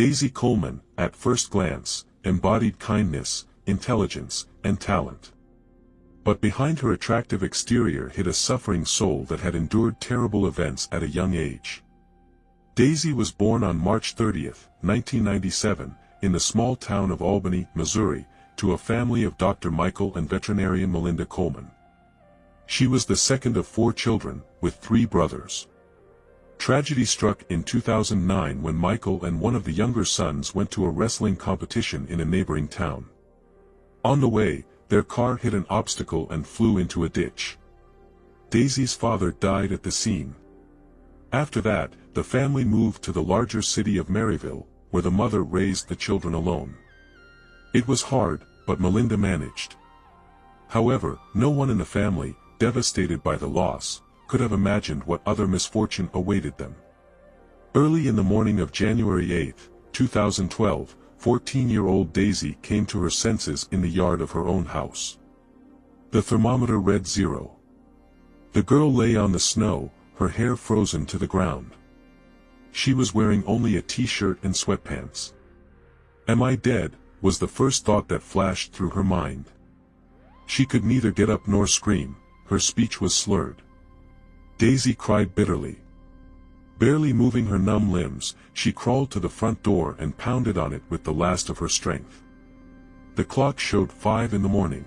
Daisy Coleman, at first glance, embodied kindness, intelligence, and talent. But behind her attractive exterior hid a suffering soul that had endured terrible events at a young age. Daisy was born on March 30, 1997, in the small town of Albany, Missouri, to a family of Dr. Michael and veterinarian Melinda Coleman. She was the second of 4 children, with 3 brothers. Tragedy struck in 2009 when Michael and one of the younger sons went to a wrestling competition in a neighboring town. On the way, their car hit an obstacle and flew into a ditch. Daisy's father died at the scene. After that, the family moved to the larger city of Maryville, where the mother raised the children alone. It was hard, but Melinda managed. However, no one in the family, devastated by the loss, could have imagined what other misfortune awaited them. Early in the morning of January 8, 2012, 14-year-old Daisy came to her senses in the yard of her own house. The thermometer read 0. The girl lay on the snow, her hair frozen to the ground. She was wearing only a t-shirt and sweatpants. "Am I dead?" was the first thought that flashed through her mind. She could neither get up nor scream, her speech was slurred. Daisy cried bitterly. Barely moving her numb limbs, she crawled to the front door and pounded on it with the last of her strength. The clock showed 5 in the morning.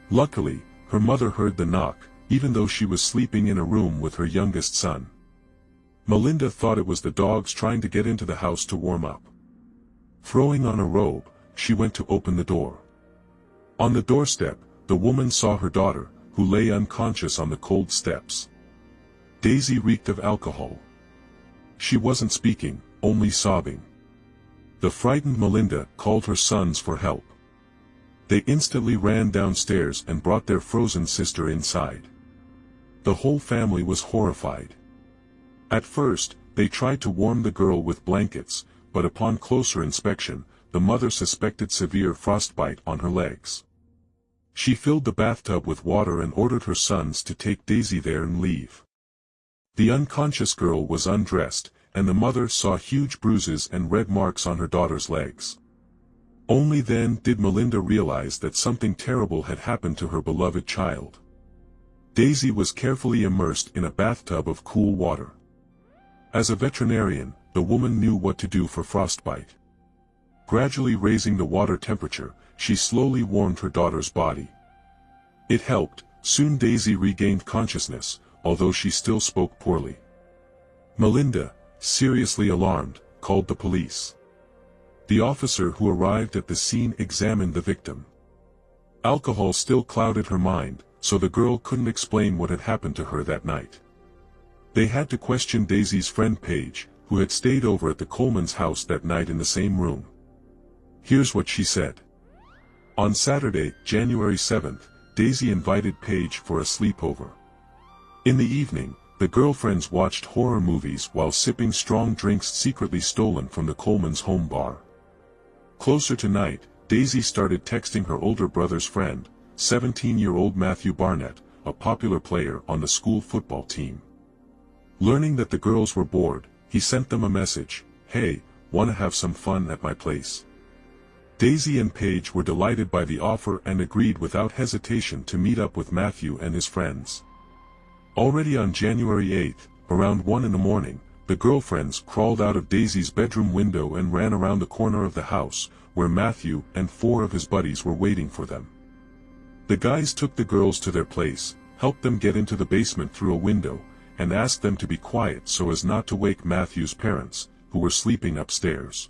Luckily, her mother heard the knock, even though she was sleeping in a room with her youngest son. Melinda thought it was the dogs trying to get into the house to warm up. Throwing on a robe, she went to open the door. On the doorstep, the woman saw her daughter, who lay unconscious on the cold steps. Daisy reeked of alcohol. She wasn't speaking, only sobbing. The frightened Melinda called her sons for help. They instantly ran downstairs and brought their frozen sister inside. The whole family was horrified. At first, they tried to warm the girl with blankets, but upon closer inspection, the mother suspected severe frostbite on her legs. She filled the bathtub with water and ordered her sons to take Daisy there and leave. The unconscious girl was undressed, and the mother saw huge bruises and red marks on her daughter's legs. Only then did Melinda realize that something terrible had happened to her beloved child. Daisy was carefully immersed in a bathtub of cool water. As a veterinarian, the woman knew what to do for frostbite. Gradually raising the water temperature, she slowly warmed her daughter's body. It helped. Soon Daisy regained consciousness, although she still spoke poorly. Melinda, seriously alarmed, called the police. The officer who arrived at the scene examined the victim. Alcohol still clouded her mind, so the girl couldn't explain what had happened to her that night. They had to question Daisy's friend Paige, who had stayed over at the Coleman's house that night in the same room. Here's what she said. On Saturday, January 7th, Daisy invited Paige for a sleepover. In the evening, the girlfriends watched horror movies while sipping strong drinks secretly stolen from the Coleman's home bar. Closer to night, Daisy started texting her older brother's friend, 17-year-old Matthew Barnett, a popular player on the school football team. Learning that the girls were bored, he sent them a message, "Hey, wanna have some fun at my place?" Daisy and Paige were delighted by the offer and agreed without hesitation to meet up with Matthew and his friends. Already on January 8, around 1 in the morning, the girlfriends crawled out of Daisy's bedroom window and ran around the corner of the house, where Matthew and 4 of his buddies were waiting for them. The guys took the girls to their place, helped them get into the basement through a window, and asked them to be quiet so as not to wake Matthew's parents, who were sleeping upstairs.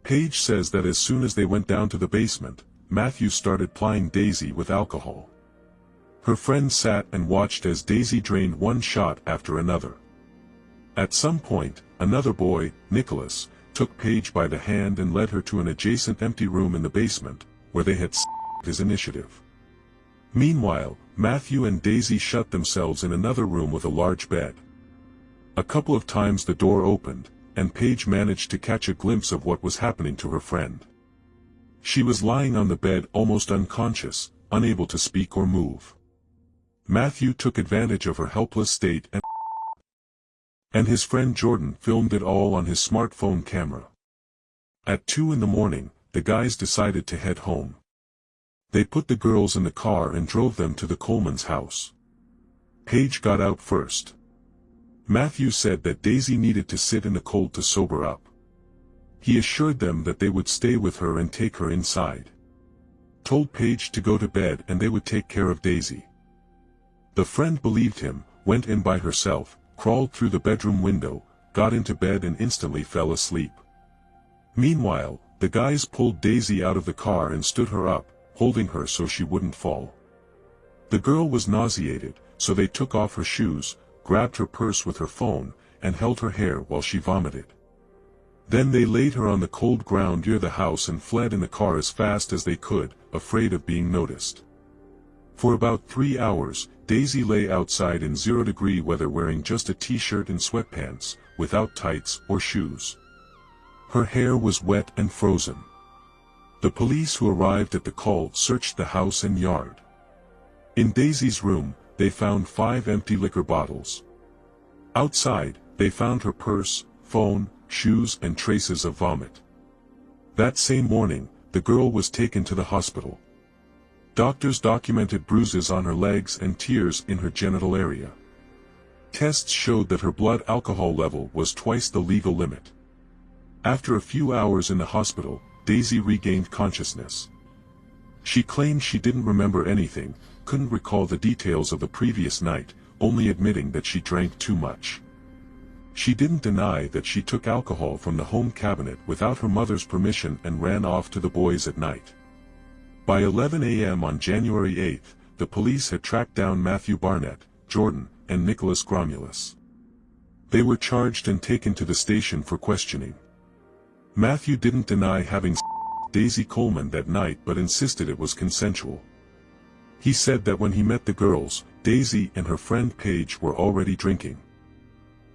Paige says that as soon as they went down to the basement, Matthew started plying Daisy with alcohol. Her friend sat and watched as Daisy drained one shot after another. At some point, another boy, Nicholas, took Paige by the hand and led her to an adjacent empty room in the basement, where they had his initiative. Meanwhile, Matthew and Daisy shut themselves in another room with a large bed. A couple of times the door opened, and Paige managed to catch a glimpse of what was happening to her friend. She was lying on the bed almost unconscious, unable to speak or move. Matthew took advantage of her helpless state and his friend Jordan filmed it all on his smartphone camera. At 2 in the morning, the guys decided to head home. They put the girls in the car and drove them to the Coleman's house. Paige got out first. Matthew said that Daisy needed to sit in the cold to sober up. He assured them that they would stay with her and take her inside. Told Paige to go to bed and they would take care of Daisy. The friend believed him, went in by herself, crawled through the bedroom window, got into bed and instantly fell asleep. Meanwhile, the guys pulled Daisy out of the car and stood her up, holding her so she wouldn't fall. The girl was nauseated, so they took off her shoes, grabbed her purse with her phone, and held her hair while she vomited. Then they laid her on the cold ground near the house and fled in the car as fast as they could, afraid of being noticed. For about 3 hours, Daisy lay outside in 0-degree weather wearing just a t-shirt and sweatpants, without tights or shoes. Her hair was wet and frozen. The police who arrived at the call searched the house and yard. In Daisy's room, they found 5 empty liquor bottles. Outside, they found her purse, phone, shoes and traces of vomit. That same morning, the girl was taken to the hospital. Doctors documented bruises on her legs and tears in her genital area. Tests showed that her blood alcohol level was twice the legal limit. After a few hours in the hospital, Daisy regained consciousness. She claimed she didn't remember anything, couldn't recall the details of the previous night, only admitting that she drank too much. She didn't deny that she took alcohol from the home cabinet without her mother's permission and ran off to the boys at night. By 11 a.m. on January 8, the police had tracked down Matthew Barnett, Jordan, and Nicholas Gromulus. They were charged and taken to the station for questioning. Matthew didn't deny having Daisy Coleman that night but insisted it was consensual. He said that when he met the girls, Daisy and her friend Paige were already drinking.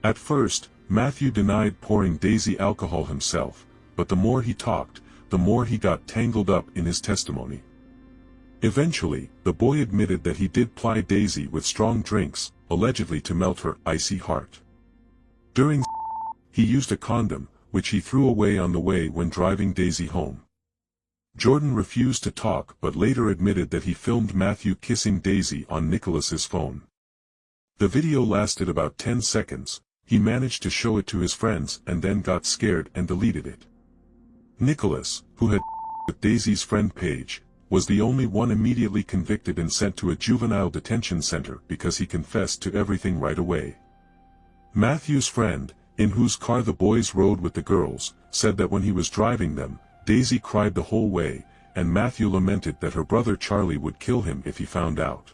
At first, Matthew denied pouring Daisy alcohol himself, but the more he talked, the more he got tangled up in his testimony. Eventually, the boy admitted that he did ply Daisy with strong drinks, allegedly to melt her icy heart. During he used a condom, which he threw away on the way when driving Daisy home. Jordan refused to talk but later admitted that he filmed Matthew kissing Daisy on Nicholas's phone. The video lasted about 10 seconds. He managed to show it to his friends and then got scared and deleted it. Nicholas, who had with Daisy's friend Paige, was the only one immediately convicted and sent to a juvenile detention center because he confessed to everything right away. Matthew's friend, in whose car the boys rode with the girls, said that when he was driving them, Daisy cried the whole way, and Matthew lamented that her brother Charlie would kill him if he found out.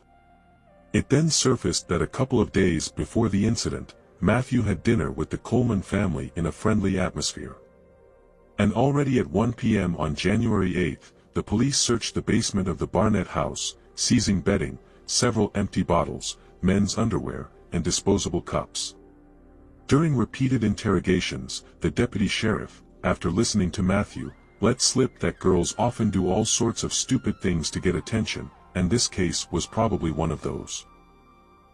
It then surfaced that a couple of days before the incident, Matthew had dinner with the Coleman family in a friendly atmosphere. And already at 1 p.m. on January 8, the police searched the basement of the Barnett house, seizing bedding, several empty bottles, men's underwear, and disposable cups. During repeated interrogations, the deputy sheriff, after listening to Matthew, let slip that girls often do all sorts of stupid things to get attention, and this case was probably one of those.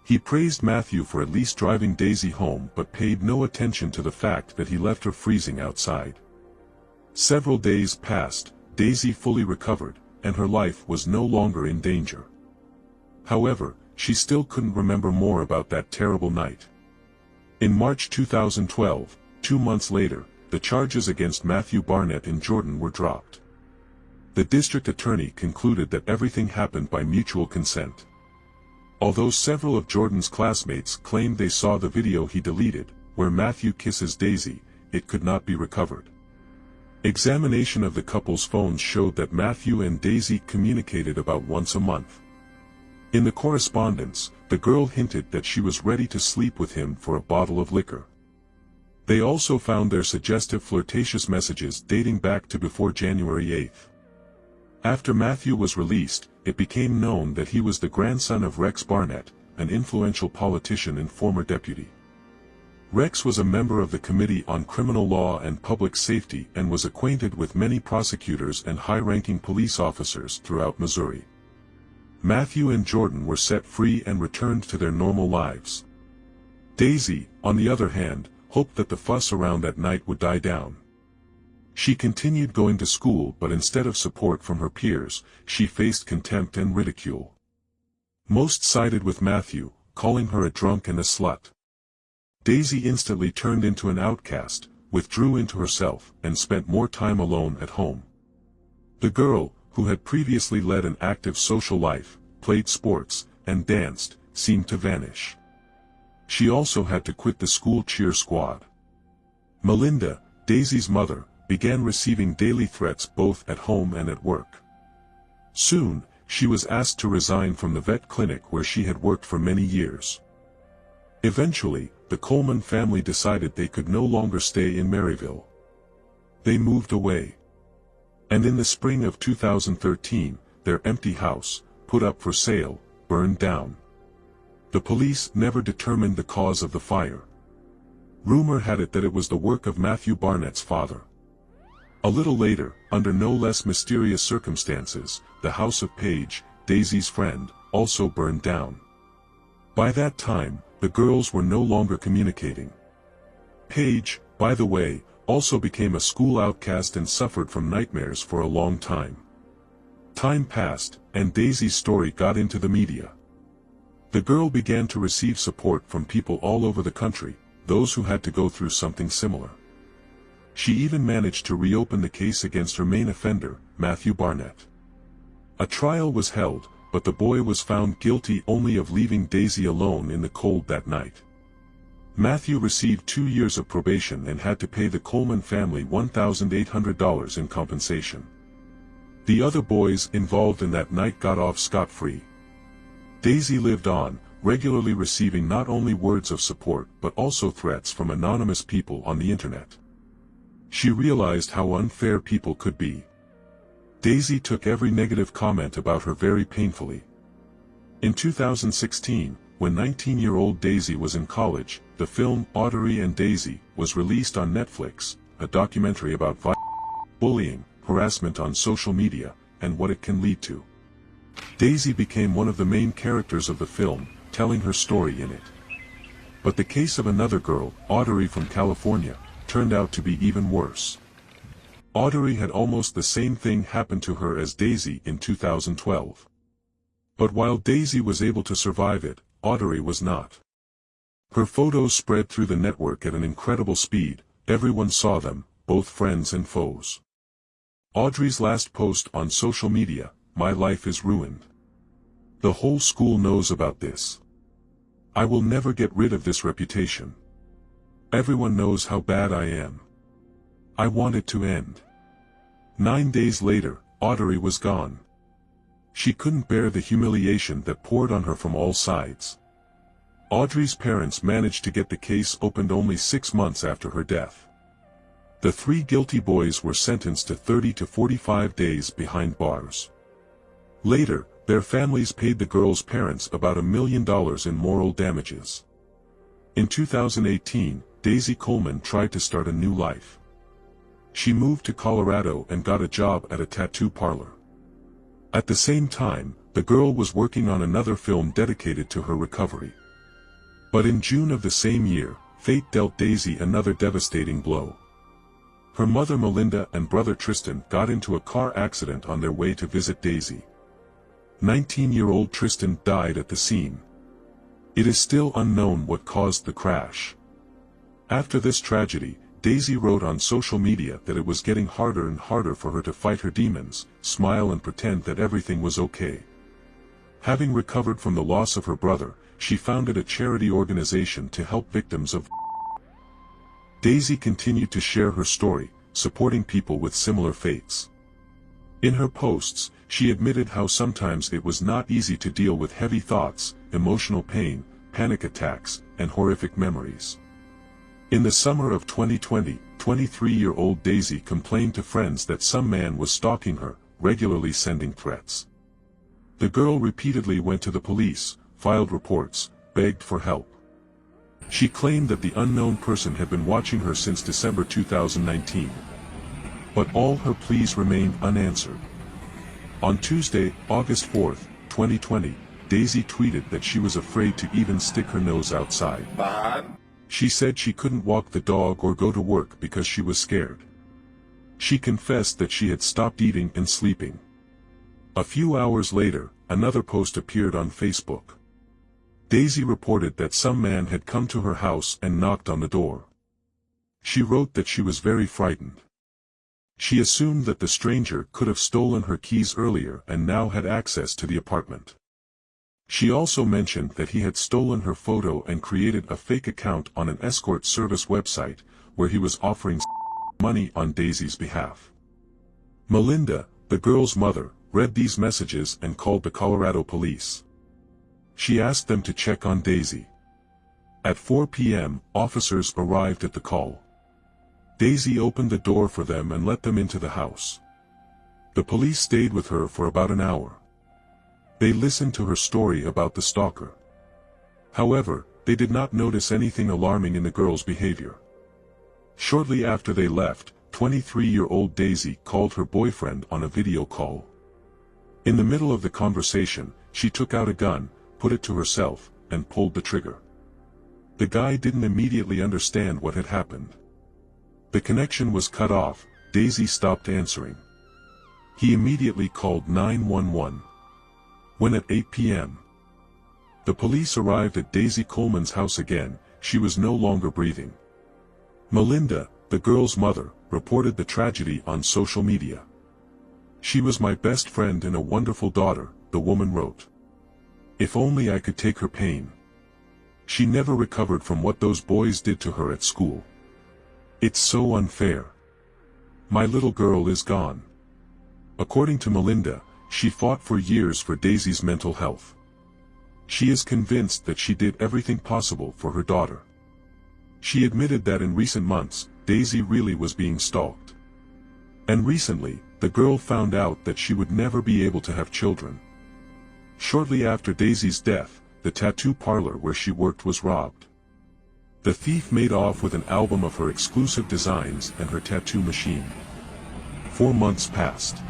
He praised Matthew for at least driving Daisy home but paid no attention to the fact that he left her freezing outside. Several days passed, Daisy fully recovered, and her life was no longer in danger. However, she still couldn't remember more about that terrible night. In March 2012, 2 months later, the charges against Matthew Barnett and Jordan were dropped. The district attorney concluded that everything happened by mutual consent. Although several of Jordan's classmates claimed they saw the video he deleted, where Matthew kisses Daisy, it could not be recovered. Examination of the couple's phones showed that Matthew and Daisy communicated about once a month. In the correspondence, the girl hinted that she was ready to sleep with him for a bottle of liquor. They also found their suggestive flirtatious messages dating back to before January 8. After Matthew was released, it became known that he was the grandson of Rex Barnett, an influential politician and former deputy. Rex was a member of the Committee on Criminal Law and Public Safety and was acquainted with many prosecutors and high-ranking police officers throughout Missouri. Matthew and Jordan were set free and returned to their normal lives. Daisy, on the other hand, hoped that the fuss around that night would die down. She continued going to school, but instead of support from her peers, she faced contempt and ridicule. Most sided with Matthew, calling her a drunk and a slut. Daisy instantly turned into an outcast, withdrew into herself, and spent more time alone at home. The girl, who had previously led an active social life, played sports, and danced, seemed to vanish. She also had to quit the school cheer squad. Melinda, Daisy's mother, began receiving daily threats both at home and at work. Soon, she was asked to resign from the vet clinic where she had worked for many years. Eventually, the Coleman family decided they could no longer stay in Maryville. They moved away. And in the spring of 2013, their empty house, put up for sale, burned down. The police never determined the cause of the fire. Rumor had it that it was the work of Matthew Barnett's father. A little later, under no less mysterious circumstances, the house of Paige, Daisy's friend, also burned down. By that time, the girls were no longer communicating. Paige, by the way, also became a school outcast and suffered from nightmares for a long time. Time passed, and Daisy's story got into the media. The girl began to receive support from people all over the country, those who had to go through something similar. She even managed to reopen the case against her main offender, Matthew Barnett. A trial was held, but the boy was found guilty only of leaving Daisy alone in the cold that night. Matthew received 2 years of probation and had to pay the Coleman family $1,800 in compensation. The other boys involved in that night got off scot-free. Daisy lived on, regularly receiving not only words of support but also threats from anonymous people on the internet. She realized how unfair people could be. Daisy took every negative comment about her very painfully. In 2016, when 19-year-old Daisy was in college, the film Audrey and Daisy was released on Netflix, a documentary about bullying, harassment on social media, and what it can lead to. Daisy became one of the main characters of the film, telling her story in it. But the case of another girl, Audrey from California, turned out to be even worse. Audrey had almost the same thing happen to her as Daisy in 2012. But while Daisy was able to survive it, Audrey was not. Her photos spread through the network at an incredible speed, everyone saw them, both friends and foes. Audrey's last post on social media, "My life is ruined. The whole school knows about this. I will never get rid of this reputation. Everyone knows how bad I am. I want it to end." 9 days later, Audrey was gone. She couldn't bear the humiliation that poured on her from all sides. Audrey's parents managed to get the case opened only 6 months after her death. The 3 guilty boys were sentenced to 30 to 45 days behind bars. Later, their families paid the girls' parents about $1 million in moral damages. In 2018, Daisy Coleman tried to start a new life. She moved to Colorado and got a job at a tattoo parlor. At the same time, the girl was working on another film dedicated to her recovery. But in June of the same year, fate dealt Daisy another devastating blow. Her mother Melinda and brother Tristan got into a car accident on their way to visit Daisy. 19-year-old Tristan died at the scene. It is still unknown what caused the crash. After this tragedy, Daisy wrote on social media that it was getting harder and harder for her to fight her demons, smile and pretend that everything was okay. Having recovered from the loss of her brother, she founded a charity organization to help victims of. Daisy continued to share her story, supporting people with similar fates. In her posts, she admitted how sometimes it was not easy to deal with heavy thoughts, emotional pain, panic attacks, and horrific memories. In the summer of 2020, 23-year-old Daisy complained to friends that some man was stalking her, regularly sending threats. The girl repeatedly went to the police, filed reports, begged for help. She claimed that the unknown person had been watching her since December 2019. But all her pleas remained unanswered. On Tuesday, August 4, 2020, Daisy tweeted that she was afraid to even stick her nose outside. She said she couldn't walk the dog or go to work because she was scared. She confessed that she had stopped eating and sleeping. A few hours later, another post appeared on Facebook. Daisy reported that some man had come to her house and knocked on the door. She wrote that she was very frightened. She assumed that the stranger could have stolen her keys earlier and now had access to the apartment. She also mentioned that he had stolen her photo and created a fake account on an escort service website, where he was offering money on Daisy's behalf. Melinda, the girl's mother, read these messages and called the Colorado police. She asked them to check on Daisy. At 4 p.m., officers arrived at the call. Daisy opened the door for them and let them into the house. The police stayed with her for about an hour. They listened to her story about the stalker. However, they did not notice anything alarming in the girl's behavior. Shortly after they left, 23-year-old Daisy called her boyfriend on a video call. In the middle of the conversation, she took out a gun, put it to herself, and pulled the trigger. The guy didn't immediately understand what had happened. The connection was cut off. Daisy stopped answering. He immediately called 911. When at 8 p.m., the police arrived at Daisy Coleman's house again, she was no longer breathing. Melinda, the girl's mother, reported the tragedy on social media. "She was my best friend and a wonderful daughter," the woman wrote. "If only I could take her pain. She never recovered from what those boys did to her at school. It's so unfair. My little girl is gone." According to Melinda, she fought for years for Daisy's mental health. She is convinced that she did everything possible for her daughter. She admitted that in recent months, Daisy really was being stalked. And recently, the girl found out that she would never be able to have children. Shortly after Daisy's death, the tattoo parlor where she worked was robbed. The thief made off with an album of her exclusive designs and her tattoo machine. 4 months passed.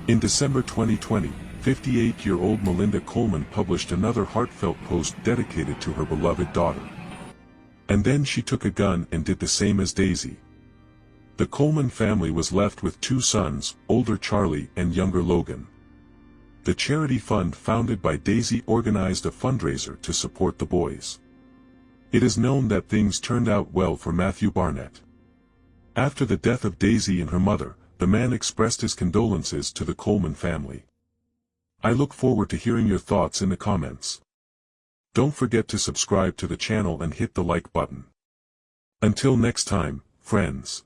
In December 2020, 58-year-old Melinda Coleman published another heartfelt post dedicated to her beloved daughter. And then she took a gun and did the same as Daisy. The Coleman family was left with 2 sons, older Charlie and younger Logan. The charity fund founded by Daisy organized a fundraiser to support the boys. It is known that things turned out well for Matthew Barnett. After the death of Daisy and her mother, the man expressed his condolences to the Coleman family. I look forward to hearing your thoughts in the comments. Don't forget to subscribe to the channel and hit the like button. Until next time, friends.